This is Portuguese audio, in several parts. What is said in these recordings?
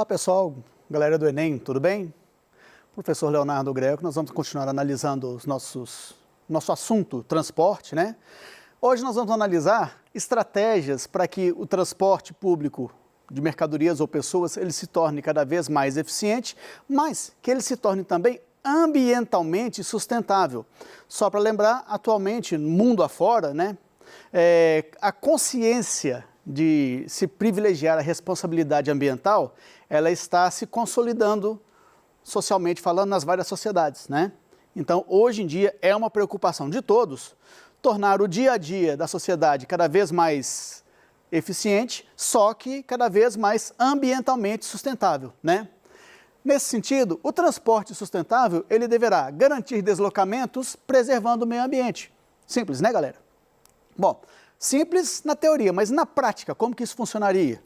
Olá pessoal, galera do Enem, tudo bem? Professor Leonardo Greco, nós vamos continuar analisando nosso assunto, transporte, né? Hoje nós vamos analisar estratégias para que o transporte público de mercadorias ou pessoas, ele se torne cada vez mais eficiente, mas que ele se torne também ambientalmente sustentável. Só para lembrar, atualmente, no mundo afora, né, a consciência de se privilegiar a responsabilidade ambiental, ela está se consolidando socialmente falando nas várias sociedades, né? Então, hoje em dia, é uma preocupação de todos tornar o dia a dia da sociedade cada vez mais eficiente, só que cada vez mais ambientalmente sustentável, né? Nesse sentido, o transporte sustentável, ele deverá garantir deslocamentos preservando o meio ambiente. Simples, né, galera? Bom, simples na teoria, mas na prática, como que isso funcionaria?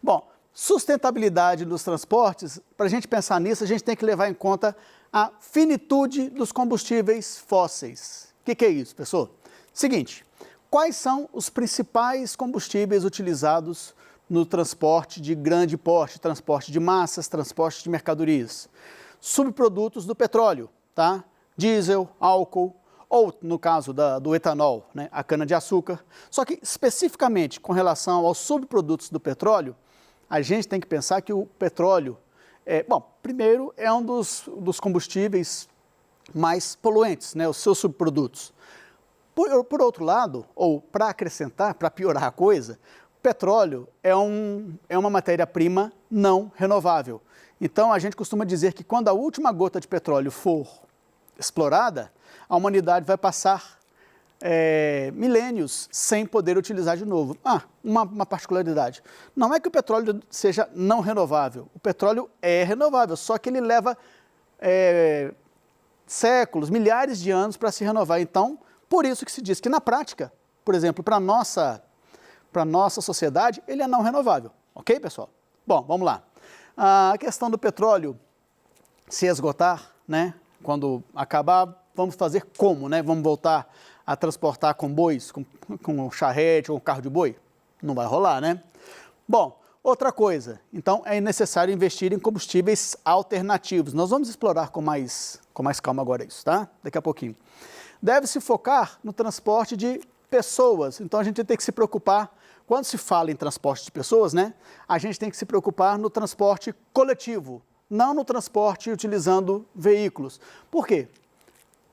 Bom, sustentabilidade dos transportes, para a gente pensar nisso, a gente tem que levar em conta a finitude dos combustíveis fósseis. O que é isso, pessoal? Seguinte, quais são os principais combustíveis utilizados no transporte de grande porte, transporte de massas, transporte de mercadorias? Subprodutos do petróleo, tá? Diesel, álcool, ou no caso do etanol, né, a cana-de-açúcar. Só que especificamente com relação aos subprodutos do petróleo, a gente tem que pensar que o petróleo, primeiro é um dos combustíveis mais poluentes, né, os seus subprodutos. Por outro lado, ou para acrescentar, para piorar a coisa, o petróleo é uma matéria-prima não renovável. Então a gente costuma dizer que quando a última gota de petróleo for explorada, a humanidade vai passar milênios sem poder utilizar de novo. Uma particularidade. Não é que o petróleo seja não renovável. O petróleo é renovável, só que ele leva séculos, milhares de anos para se renovar. Então, por isso que se diz que na prática, por exemplo, para a nossa sociedade, ele é não renovável. Ok, pessoal? Bom, vamos lá. A questão do petróleo se esgotar, né? Quando acabar, vamos fazer como, né? Vamos voltar a transportar com bois, com charrete ou carro de boi? Não vai rolar, né? Bom, outra coisa, então é necessário investir em combustíveis alternativos. Nós vamos explorar com mais calma agora isso, tá? Daqui a pouquinho. Deve-se focar no transporte de pessoas, então a gente tem que se preocupar, quando se fala em transporte de pessoas, né? A gente tem que se preocupar no transporte coletivo, não no transporte utilizando veículos. Por quê?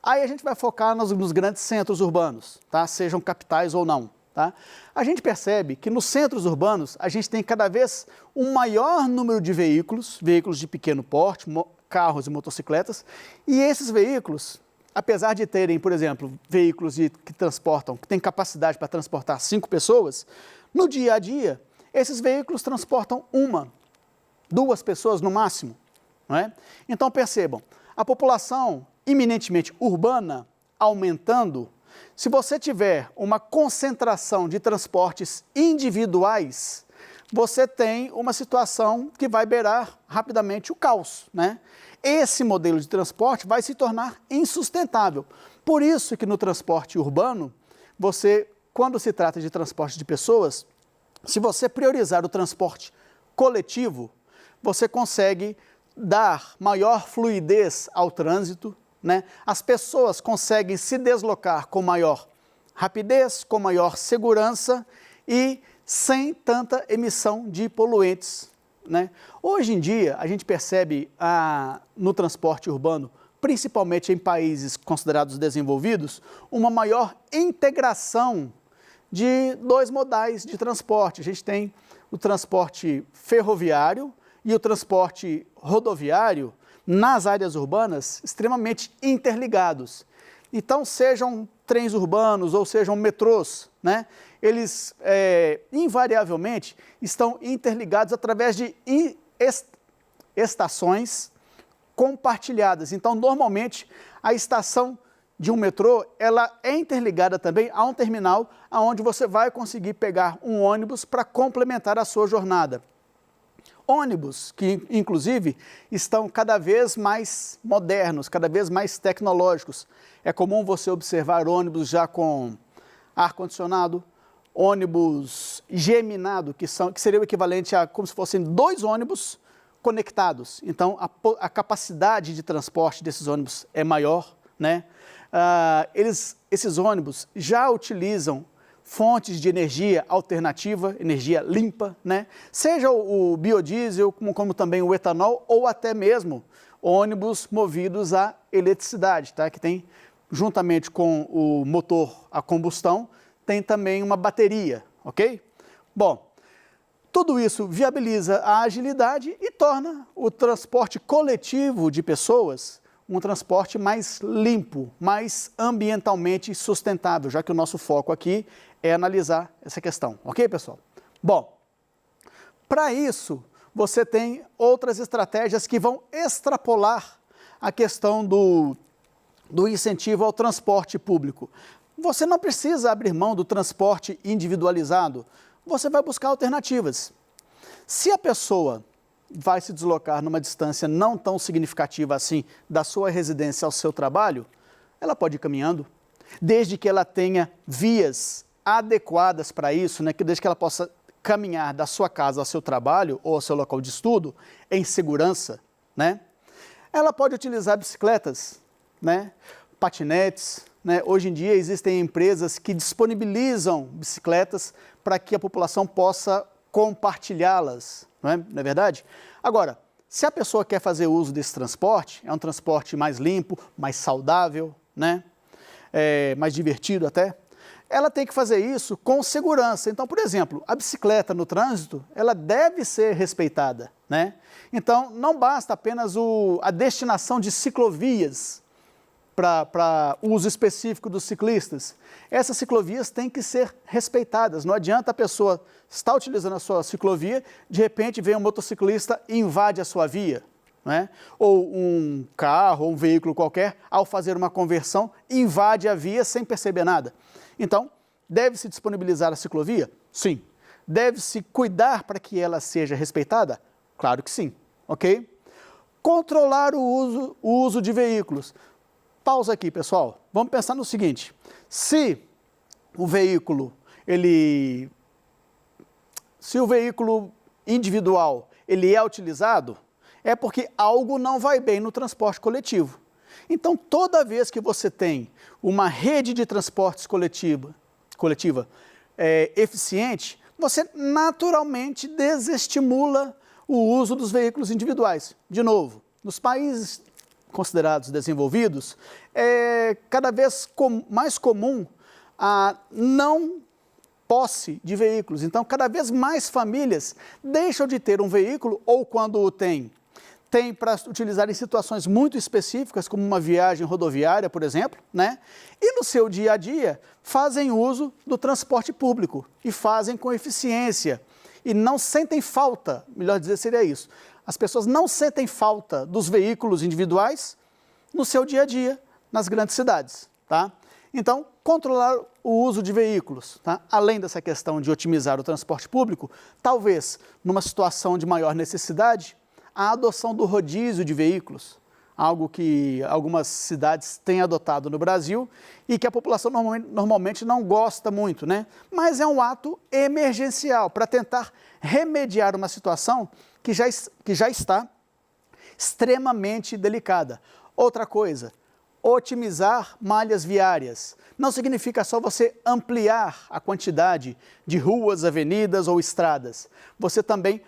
Aí a gente vai focar nos grandes centros urbanos, tá? Sejam capitais ou não, tá? A gente percebe que nos centros urbanos a gente tem cada vez um maior número de veículos de pequeno porte, carros e motocicletas, e esses veículos, apesar de terem, por exemplo, veículos que têm capacidade para transportar 5 pessoas, no dia a dia, esses veículos transportam 1, 2 pessoas no máximo, não é? Então percebam, a população eminentemente urbana aumentando, se você tiver uma concentração de transportes individuais, você tem uma situação que vai beirar rapidamente o caos, né? Esse modelo de transporte vai se tornar insustentável. Por isso que no transporte urbano, quando se trata de transporte de pessoas, se você priorizar o transporte coletivo, você consegue dar maior fluidez ao trânsito, né? As pessoas conseguem se deslocar com maior rapidez, com maior segurança e sem tanta emissão de poluentes, né? Hoje em dia, a gente percebe no transporte urbano, principalmente em países considerados desenvolvidos, uma maior integração de 2 modais de transporte. A gente tem o transporte ferroviário e o transporte rodoviário nas áreas urbanas extremamente interligados. Então, sejam trens urbanos ou sejam metrôs, né? Eles invariavelmente estão interligados através de estações compartilhadas. Então, normalmente, a estação de um metrô, ela é interligada também a um terminal onde você vai conseguir pegar um ônibus para complementar a sua jornada. Ônibus que, inclusive, estão cada vez mais modernos, cada vez mais tecnológicos. É comum você observar ônibus já com ar-condicionado, ônibus geminado, que seria o equivalente a como se fossem 2 ônibus conectados, então a capacidade de transporte desses ônibus é maior, né? Esses ônibus já utilizam fontes de energia alternativa, energia limpa, né? Seja o biodiesel, como também o etanol, ou até mesmo ônibus movidos a eletricidade, tá? Que tem, juntamente com o motor a combustão, tem também uma bateria, ok? Bom, tudo isso viabiliza a agilidade e torna o transporte coletivo de pessoas um transporte mais limpo, mais ambientalmente sustentável, já que o nosso foco aqui é analisar essa questão, ok, pessoal? Bom, para isso, você tem outras estratégias que vão extrapolar a questão do incentivo ao transporte público. Você não precisa abrir mão do transporte individualizado, você vai buscar alternativas. Se a pessoa vai se deslocar numa distância não tão significativa assim da sua residência ao seu trabalho, ela pode ir caminhando, desde que ela tenha vias adequadas para isso, né? Desde que ela possa caminhar da sua casa ao seu trabalho ou ao seu local de estudo em segurança, né? Ela pode utilizar bicicletas, né? Patinetes, né? Hoje em dia existem empresas que disponibilizam bicicletas para que a população possa compartilhá-las, não é verdade? Agora, se a pessoa quer fazer uso desse transporte, é um transporte mais limpo, mais saudável, né? Mais divertido até, ela tem que fazer isso com segurança. Então, por exemplo, a bicicleta no trânsito, ela deve ser respeitada, né? Então, não basta apenas a destinação de ciclovias para uso específico dos ciclistas. Essas ciclovias têm que ser respeitadas. Não adianta a pessoa estar utilizando a sua ciclovia, de repente vem um motociclista e invade a sua via, né? Ou um carro ou um veículo qualquer, ao fazer uma conversão, invade a via sem perceber nada. Então, deve-se disponibilizar a ciclovia? Sim. Deve-se cuidar para que ela seja respeitada? Claro que sim, ok? Controlar o uso de veículos. Pausa aqui, pessoal. Vamos pensar no seguinte: se o veículo individual ele é utilizado, é porque algo não vai bem no transporte coletivo. Então, toda vez que você tem uma rede de transportes coletiva eficiente, você naturalmente desestimula o uso dos veículos individuais. De novo, nos países considerados desenvolvidos, é cada vez mais comum a não posse de veículos. Então, cada vez mais famílias deixam de ter um veículo, ou quando o tem para utilizar em situações muito específicas, como uma viagem rodoviária, por exemplo, né? E no seu dia a dia fazem uso do transporte público e fazem com eficiência e não sentem falta, melhor dizer seria isso, as pessoas não sentem falta dos veículos individuais no seu dia a dia, nas grandes cidades, tá? Então, controlar o uso de veículos, tá? Além dessa questão de otimizar o transporte público, talvez, numa situação de maior necessidade, a adoção do rodízio de veículos, algo que algumas cidades têm adotado no Brasil e que a população normalmente não gosta muito, né? Mas é um ato emergencial para tentar remediar uma situação que já está extremamente delicada. Outra coisa, otimizar malhas viárias. Não significa só você ampliar a quantidade de ruas, avenidas ou estradas. Você também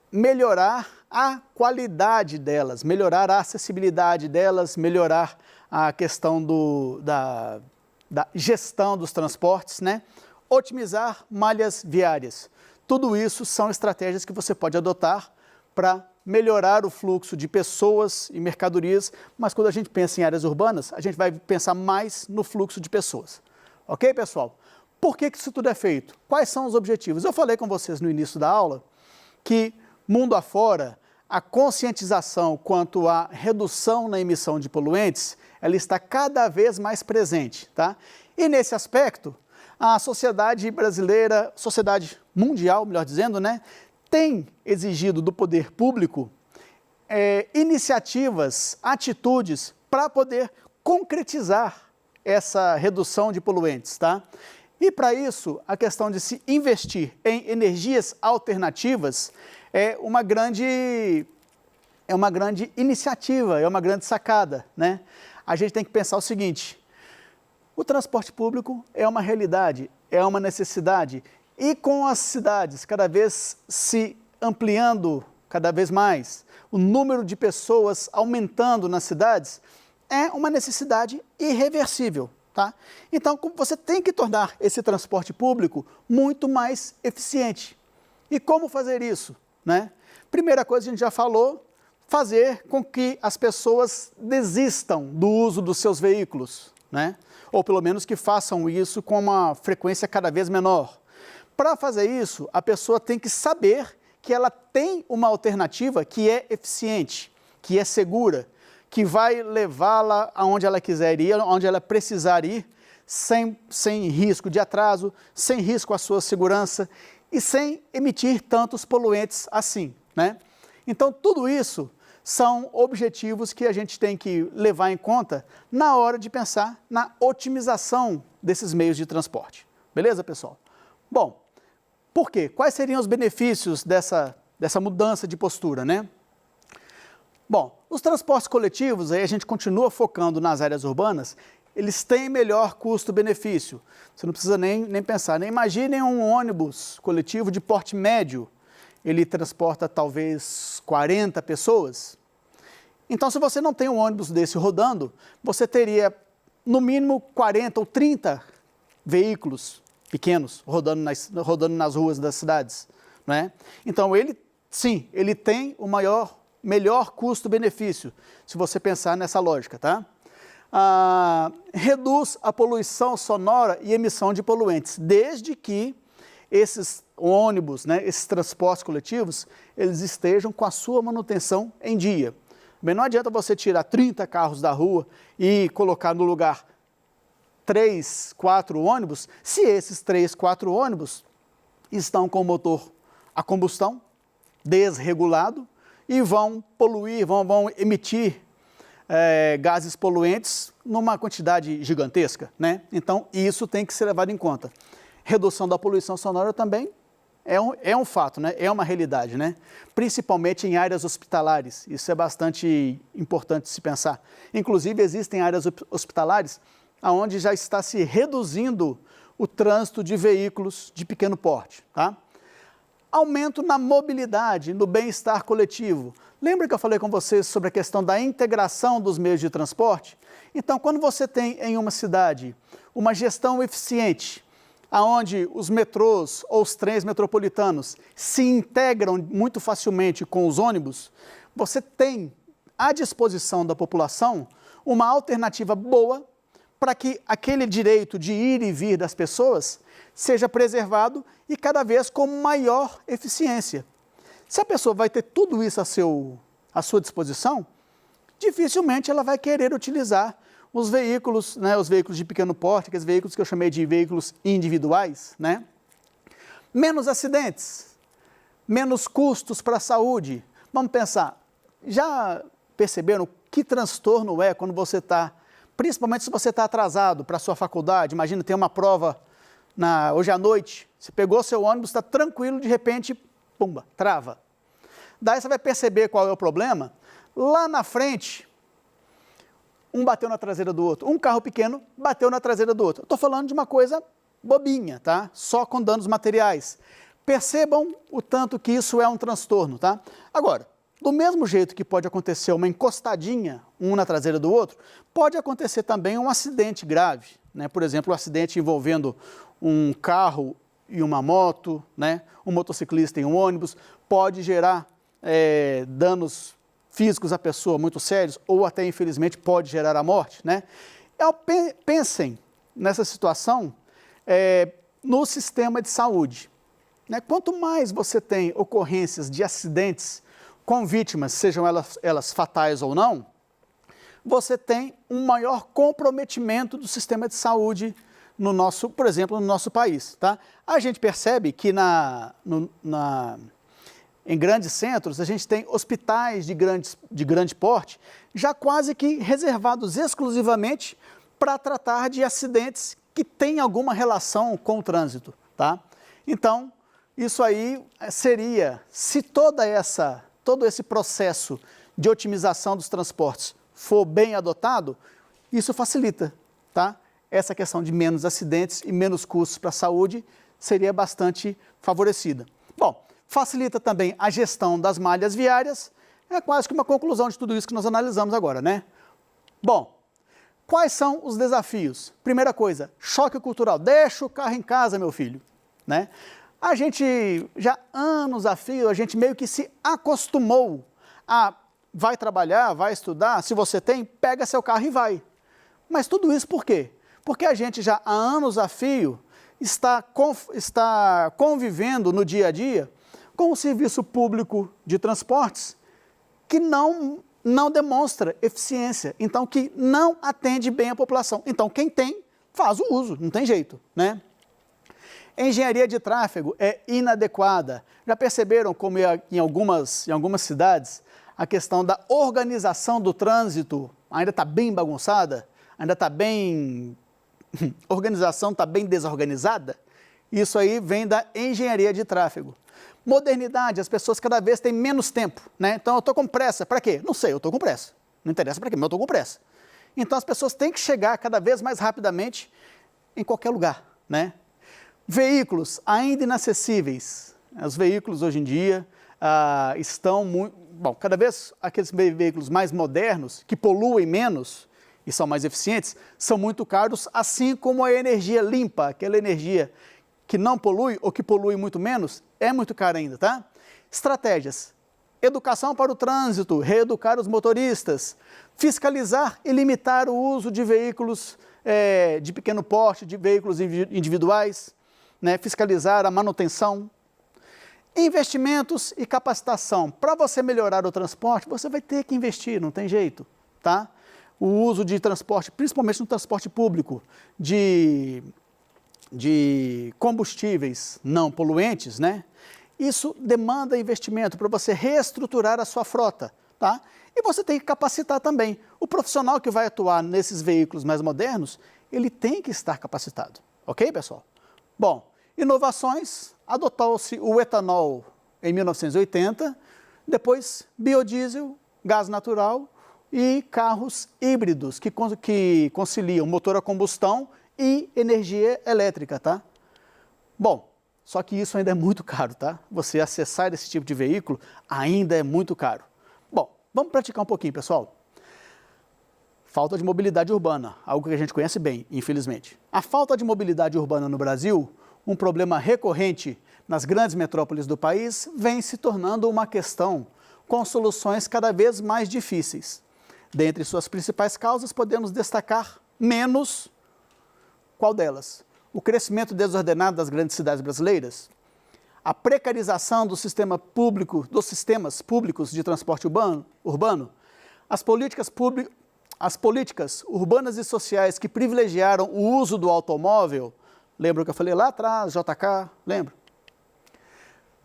melhorar a qualidade delas, melhorar a acessibilidade delas, melhorar a questão da gestão dos transportes, né? Otimizar malhas viárias. Tudo isso são estratégias que você pode adotar para melhorar o fluxo de pessoas e mercadorias, mas quando a gente pensa em áreas urbanas, a gente vai pensar mais no fluxo de pessoas. Ok, pessoal? Por que isso tudo é feito? Quais são os objetivos? Eu falei com vocês no início da aula que, mundo afora, a conscientização quanto à redução na emissão de poluentes, ela está cada vez mais presente, tá? E nesse aspecto, a sociedade brasileira, sociedade mundial, melhor dizendo, né, tem exigido do poder público iniciativas, atitudes para poder concretizar essa redução de poluentes, tá? E para isso, a questão de se investir em energias alternativas é uma grande é uma grande iniciativa, é uma grande sacada, né? A gente tem que pensar o seguinte: o transporte público é uma realidade, é uma necessidade, e com as cidades cada vez se ampliando cada vez mais, o número de pessoas aumentando nas cidades, é uma necessidade irreversível, tá? Então, você tem que tornar esse transporte público muito mais eficiente. E como fazer isso, né? Primeira coisa, a gente já falou, fazer com que as pessoas desistam do uso dos seus veículos, né? Ou pelo menos que façam isso com uma frequência cada vez menor. Para fazer isso, a pessoa tem que saber que ela tem uma alternativa que é eficiente, que é segura, que vai levá-la aonde ela quiser ir, onde ela precisar ir, sem risco de atraso, sem risco à sua segurança e sem emitir tantos poluentes assim, né? Então, tudo isso são objetivos que a gente tem que levar em conta na hora de pensar na otimização desses meios de transporte. Beleza, pessoal? Bom, por quê? Quais seriam os benefícios dessa mudança de postura, né? Bom, os transportes coletivos, aí a gente continua focando nas áreas urbanas, eles têm melhor custo-benefício. Você não precisa nem pensar, né? Imaginem um ônibus coletivo de porte médio, ele transporta talvez 40 pessoas. Então, se você não tem um ônibus desse rodando, você teria no mínimo 40 ou 30 veículos pequenos rodando nas ruas das cidades, né? Então, ele tem o melhor custo-benefício, se você pensar nessa lógica, tá? Reduz a poluição sonora e emissão de poluentes, desde que esses ônibus, né, esses transportes coletivos, eles estejam com a sua manutenção em dia. Bem, não adianta você tirar 30 carros da rua e colocar no lugar 3, 4 ônibus, se esses 3, 4 ônibus estão com o motor a combustão desregulado e vão poluir, vão emitir gases poluentes numa quantidade gigantesca, né? Então, isso tem que ser levado em conta. Redução da poluição sonora também é um fato, né? É uma realidade, né? Principalmente em áreas hospitalares, isso é bastante importante se pensar. Inclusive, existem áreas hospitalares onde já está se reduzindo o trânsito de veículos de pequeno porte, tá? Aumento na mobilidade, no bem-estar coletivo. Lembra que eu falei com vocês sobre a questão da integração dos meios de transporte? Então, quando você tem em uma cidade uma gestão eficiente, onde os metrôs ou os trens metropolitanos se integram muito facilmente com os ônibus, você tem à disposição da população uma alternativa boa para que aquele direito de ir e vir das pessoas seja preservado e cada vez com maior eficiência. Se a pessoa vai ter tudo isso à sua disposição, dificilmente ela vai querer utilizar os veículos, né, os veículos de pequeno porte, aqueles veículos que eu chamei de veículos individuais, né? Menos acidentes, menos custos para a saúde. Vamos pensar, já perceberam que transtorno é quando você está, principalmente se você está atrasado para a sua faculdade, imagina, tem uma prova hoje à noite, você pegou seu ônibus, está tranquilo, de repente, pumba, trava. Daí você vai perceber qual é o problema. Lá na frente, um bateu na traseira do outro, um carro pequeno bateu na traseira do outro. Estou falando de uma coisa bobinha, tá? Só com danos materiais. Percebam o tanto que isso é um transtorno, tá? Agora, do mesmo jeito que pode acontecer uma encostadinha, um na traseira do outro, pode acontecer também um acidente grave, né? Por exemplo, um acidente envolvendo um carro e uma moto, né? Um motociclista e um ônibus, pode gerar danos físicos à pessoa muito sérios, ou até, infelizmente, pode gerar a morte, né? Pensem nessa situação no sistema de saúde, né? Quanto mais você tem ocorrências de acidentes com vítimas, sejam elas fatais ou não, você tem um maior comprometimento do sistema de saúde por exemplo, no nosso país, tá? A gente percebe que em grandes centros, a gente tem hospitais de grande porte, já quase que reservados exclusivamente para tratar de acidentes que têm alguma relação com o trânsito, tá? Então, isso aí seria, se todo esse processo de otimização dos transportes for bem adotado, isso facilita, tá? Essa questão de menos acidentes e menos custos para a saúde seria bastante favorecida. Bom, facilita também a gestão das malhas viárias, é quase que uma conclusão de tudo isso que nós analisamos agora, né? Bom, quais são os desafios? Primeira coisa, choque cultural. Deixa o carro em casa, meu filho, né? A gente, já anos a fio, a gente meio que se acostumou a vai trabalhar, vai estudar, se você tem, pega seu carro e vai. Mas tudo isso por quê? Porque a gente já há anos a fio está convivendo no dia a dia com o serviço público de transportes que não demonstra eficiência, então que não atende bem a população. Então quem tem, faz o uso, não tem jeito, né? Engenharia de tráfego é inadequada. Já perceberam como em algumas cidades a questão da organização do trânsito ainda está bem bagunçada? Ainda está bem... A organização está bem desorganizada? Isso aí vem da engenharia de tráfego. Modernidade, as pessoas cada vez têm menos tempo, né? Então eu estou com pressa, para quê? Não sei, eu estou com pressa. Não interessa para quê, mas eu estou com pressa. Então as pessoas têm que chegar cada vez mais rapidamente em qualquer lugar, né? Veículos ainda inacessíveis. Os veículos hoje em dia estão muito... Bom, cada vez aqueles veículos mais modernos, que poluem menos e são mais eficientes, são muito caros, assim como a energia limpa, aquela energia que não polui ou que polui muito menos, é muito cara ainda, tá? Estratégias. Educação para o trânsito, reeducar os motoristas, fiscalizar e limitar o uso de veículos de pequeno porte, de veículos individuais, né? Fiscalizar a manutenção. Investimentos e capacitação. Para você melhorar o transporte, você vai ter que investir, não tem jeito, tá? O uso de transporte, principalmente no transporte público, de combustíveis não poluentes, né? Isso demanda investimento para você reestruturar a sua frota, tá? E você tem que capacitar também. O profissional que vai atuar nesses veículos mais modernos, ele tem que estar capacitado, ok, pessoal? Bom, inovações, adotou-se o etanol em 1980, depois biodiesel, gás natural e carros híbridos que conciliam motor a combustão e energia elétrica, tá? Bom, só que isso ainda é muito caro, tá? Você acessar esse tipo de veículo ainda é muito caro. Bom, vamos praticar um pouquinho, pessoal. Falta de mobilidade urbana, algo que a gente conhece bem, infelizmente. A falta de mobilidade urbana no Brasil, um problema recorrente nas grandes metrópoles do país, vem se tornando uma questão com soluções cada vez mais difíceis. Dentre suas principais causas, podemos destacar menos. Qual delas? O crescimento desordenado das grandes cidades brasileiras, a precarização do sistema público, dos sistemas públicos de transporte urbano, as políticas urbanas e sociais que privilegiaram o uso do automóvel. Lembra que eu falei lá atrás, JK, lembra?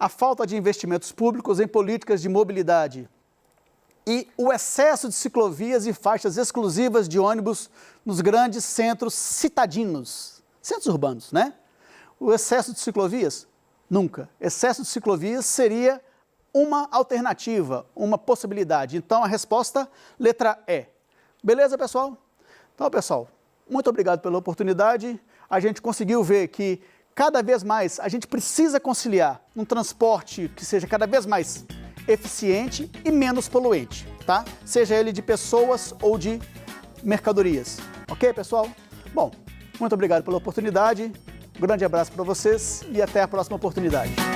A falta de investimentos públicos em políticas de mobilidade e o excesso de ciclovias e faixas exclusivas de ônibus nos grandes centros citadinos, centros urbanos, né? O excesso de ciclovias? Nunca. Excesso de ciclovias seria uma alternativa, uma possibilidade. Então, a resposta, letra E. Beleza, pessoal? Então, pessoal, muito obrigado pela oportunidade. A gente conseguiu ver que cada vez mais a gente precisa conciliar um transporte que seja cada vez mais eficiente e menos poluente, tá? Seja ele de pessoas ou de mercadorias. Ok, pessoal? Bom, muito obrigado pela oportunidade, um grande abraço para vocês e até a próxima oportunidade.